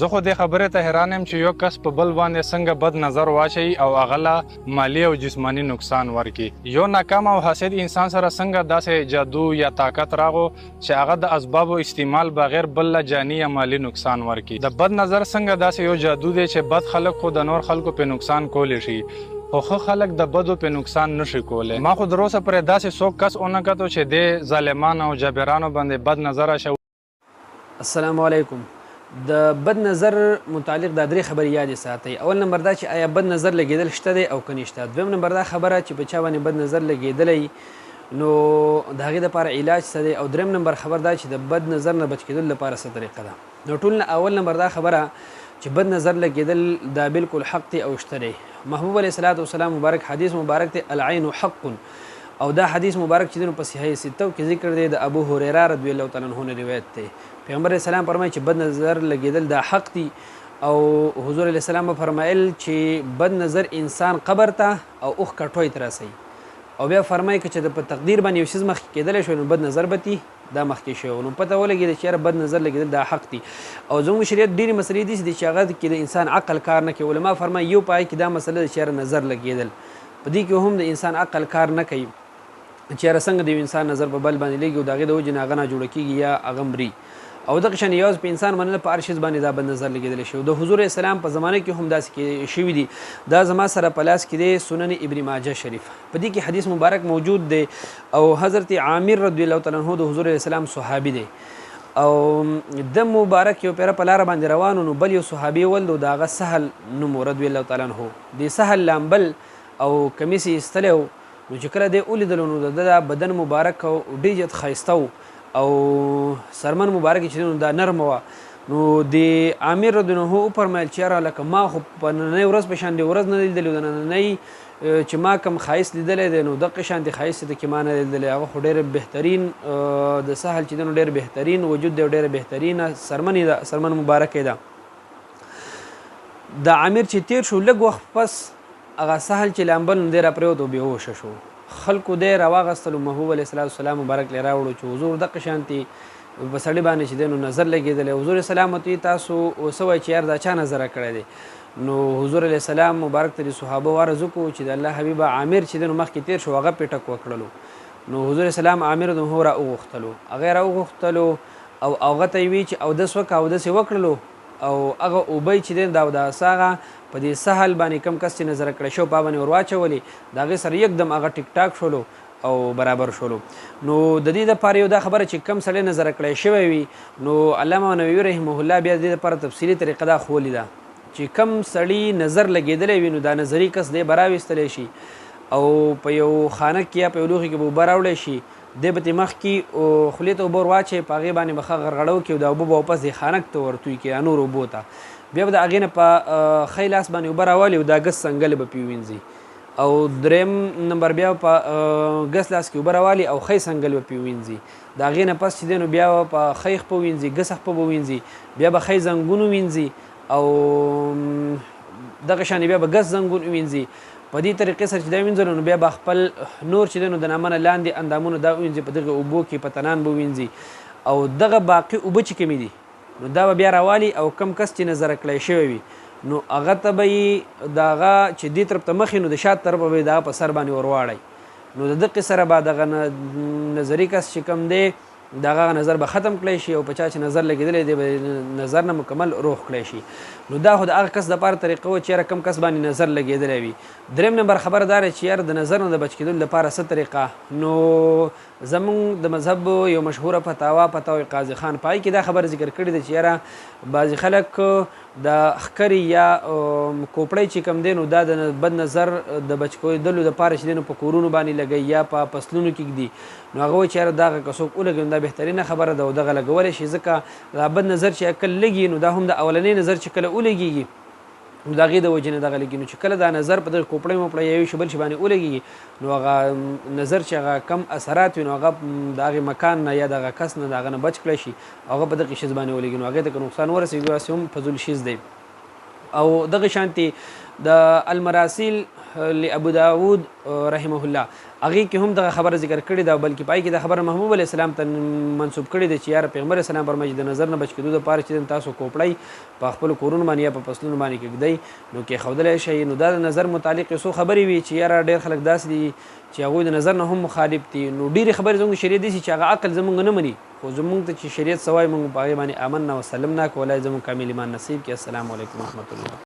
زه خو دې خبرې ته حیران یم چې یو کس په بل باندې څنګه بد نظر واچوي او هغه له مالی او جسماني نقصان ورکړي. یو ناکام او حاسد انسان سره څنګه داسې جادو یا طاقت راغو چې هغه د اسبابو استعمال بغیر بل له جاني یا مالی نقصان ورکړي. د بد نظر څنګه داسې یو جادو دی چې بد خلک خو د نور خلکو په نقصان کولی شي خو ښه خلک د بدو په نقصان نشي کولی. ما خو در اوسه پرې داسې څوک کس ونه کتو چې د ظالمانو او جابرانو باندې بد نظر شو. السلام علیکم. د بد نظر متعلق دا درې خبرې یادې ساتئ. اول نمبر دا چې آیا بد نظر لګېدل شته دی او که نشته. دویم نمبر دا خبره چې په چا باندې بد نظر لګېدلی نو د هغې دپاره علاج څه دی. او دریم نمبر خبر دا چې د بد نظر نه بچ کېدلو لپاره څه طریقه ده. نو ټول نه اول نمبر دا خبره چې بد نظر لګېدل دا بالکل حق دی او شته دی. محبوب علیه الصلاة والسلام مبارک حدیث مبارک دی العین حق، او دا حدیث مبارک چې دنو په صحیح ستو کې ذکر دی د ابو هریره رضی الله تعالی عنه نه روایت دی. پیغمبر اسلام فرمایي چې بد نظر لګېدل دا حق دی، او حضور علیه السلام فرمایل چې بد نظر انسان قبر ته او اوښ کټوۍ ته رسوي. او بیا فرمایي که چې په تقدیر باندې یو څیز مخکې کېدلی شوی نو بد نظر به تي دا مخکې شوی نو پته ولګېده چې یاره بد نظر لګېدل دا حق دی. او زموږ شریعت ډېرې مسلې دي چې هغه کې د انسان عقل کار نه کوي. علما فرمایي یو په هغې کې دا مسله ده چې یاره نظر لګېدل په دې کې هم د انسان عقل کار نه کوي چې یاره څنګه د یو انسان نظر په بل باندې لګي او د هغې د وجې نه هغه ناجوړه کېږي یا هغه مري. او دغه شان یوازې په انسان باندې په هر شیز باندې دا بد نظر لګېدلی شي. د حضور اسلام په زمانه کې هم داسې شوي دي. دا زما سره په لاس کې دی سنن ابن ماجه شریف، په دې کې حدیث مبارک موجود دی. او حضرت عامر رضی الله تعالی عنه د حضور اسلام صحابي دی، او د مبارک یو پیره په لاره باندې روانو نو بل یو صحابي ول د هغه سهل نوم رضی الله تعالی عنه د سهل لامبل او کمیس یې ایستلی و. نو چې کله دی ولیدلو نو د بدن مبارک ډېر زیات ښایسته و او سرمن مبارک چې دا نرمه وه. نو د عامر رضی الله عنه وفرمیل چې یاره لکه ما خو په نننۍ ورځ په شان دې ورځ نه لیدلې د نننۍ چې ما کوم ښایست لیدلی دی نو دقې شان د ښایست دی کې ما نه لیدلی. هغه خو ډېر بهترین د سهل چې دی نو ډېر بهترین وجود دی او ډېره بهترینه سرمن ده، سرمن مبارکې ده. د عامر چې تیر شو لږ وخت پس هغه سهل چې لامبل نو دی راپرېوت او بېهوشه شو. خلکو دی راواغستلو محبوب علیه الصلاة والسلام مبارک لی راوړو چې حضور دقه شانتې په سړي باندې چې دی نو نظر لګېدلی. حضور اسلام ورته تاسو څه وایئ چې یار دا چا نظره کړی دی. نو حضور علیه السلام مبارک ته د صحابه عرض وکړو چې د الله حبیبه عامر چې دی نو مخکې تیر شو هغه پې ټک وکړلو. نو حضور اسلام عامر د هغه راوغوښتلو، هغه یې راوغوښتلو او هغه ته یې وی چې اودس وکړه، اودس یې وکړلو او هغه اوبه چې دی دا اودس هغه په دې سهل باندې کم کس چې نظر کړی شو په باندې ور واچولې د هغې سره یکدم هغه ټیک ټاک شولو او برابر شولو. نو د دې دپاره یو دا خبره چې کم سړی نظر کړی شوی وي نو علامه نووي رحمه الله بیا د دې دپاره تفصیلي طریقه دا ښولې ده چې کم سړي نظر لګېدلی وي نو دا نظري کس دی به راویستلی شي او په یو خانک کې یا په یو لوښي کې به اوبه راوړی شي. دی به ترې مخکې خولې ته اوبه ور واچوي، په هغې باندې به ښه غرغړه وکړي او دا اوبه به واپس دې خانک ته ورتوی کړي یا نورو اوبو ته. بیا به د هغې نه په ښی لاس باندې اوبه راولي او دا ګس څنګلې به پرې ووینځي. او دریم نمبر بیا په ګس لاس کې اوبه راوالي او ښی څنګل به پرې ووینځي. د هغې نه پس چې دی نو بیا په ښی خپه ووینځي، ګس خپه به ووینځي، بیا به ښی زنګون ووینځي او دغه شانې بیا به ګس زنګون ووینځي. په دې طریقې سره چې دا ووینځلو نو بیا به خپل نور چې دی نو د نامه نه لاندې اندامونه دا ووینځي، په دغې اوبو کې په تنان به ووینځي او دغه باقي اوبه چې کومې دي نو دا به بیا راوالي او کم کس چې نظره کړی شوی وي نو هغه ته به یې د هغه چې دې طرف ته مخ نو د شا طرف به یې د هغه په سر باندې ور واړی. نو د دقې سره به دغه نظري کس چې کوم دی د هغه نظر به ختم کړی شي او په چا چې نظر لګېدلی دی به نظر نه مکمل روح کړی شي. نو دا خو د هغه کس دپاره طریقه وه چې یاره کم کس باندې نظر لګېدلی وي. دریم نمبر خبره دا چې یاره د نظر نه د بچ کېدلو لپاره څه طریقه. نو زمونږ د مذهب یو مشهوره فتاوی قاضي خان په هغې کې دا خبره ذکر کړې ده چې یاره بعضې خلک د ښکرې یا کوپړی چې کوم دی نو دا د بد نظر د بچ کېدلو دپاره چې دی نو په کورونو باندې لګوي یا په فصلونو کې ږدي. نو هغه وایي چې یاره دغه که څوک ولګوي نو دا بهترینه خبره ده او دغه لګولی شي، ځکه دا بد نظر چې کله لګي نو دا هم د اولنۍ نظر چې کله ولګېږي نو د هغې د وجې نه دغه لګي. نو چې کله دا نظر په دغه کوپړی موپړی یا یو شي بل شي باندې ولګېږي نو هغه نظر چې هغه کم اثرات وي نو هغه د هغې مکان نه یا د هغه کس نه د هغه نه بچ کړی شي هغه په دغې شیز باندې ولګي نو هغې ته که نقصان ورسېږي هسې هم فضول شیز دی. او دغه شانتې د المراسیل ابو داود رحمه الله هغې کې هم دغه خبره ذکر کړې ده بلکې پای کې دا خبره محبوب علیه السلام ته منسوب کړې ده چې یاره پیغمبر اسلام فرمایي د نظر نه بچ کېدو دپاره چې تاسو کوپړی په خپلو کورونو باندې یا په فصلونو باندې کېږدئ نو کېښودلی شئ. نو دا د نظر متعلق یو څو خبرې وي چې یاره ډېر خلک داسې دي چې هغوی د نظر نه هم مخالف دي. نو ډېرې خبرې زموږ شریعت دي چې هغه عقل زموږ نه مني خو زموږ ته چې شریعت څه وایي موږ په هغې باندې آمنا وسلمنا کولای زموږ کامل ایمان نصیب کړي. السلام علیکم ورحمة الله.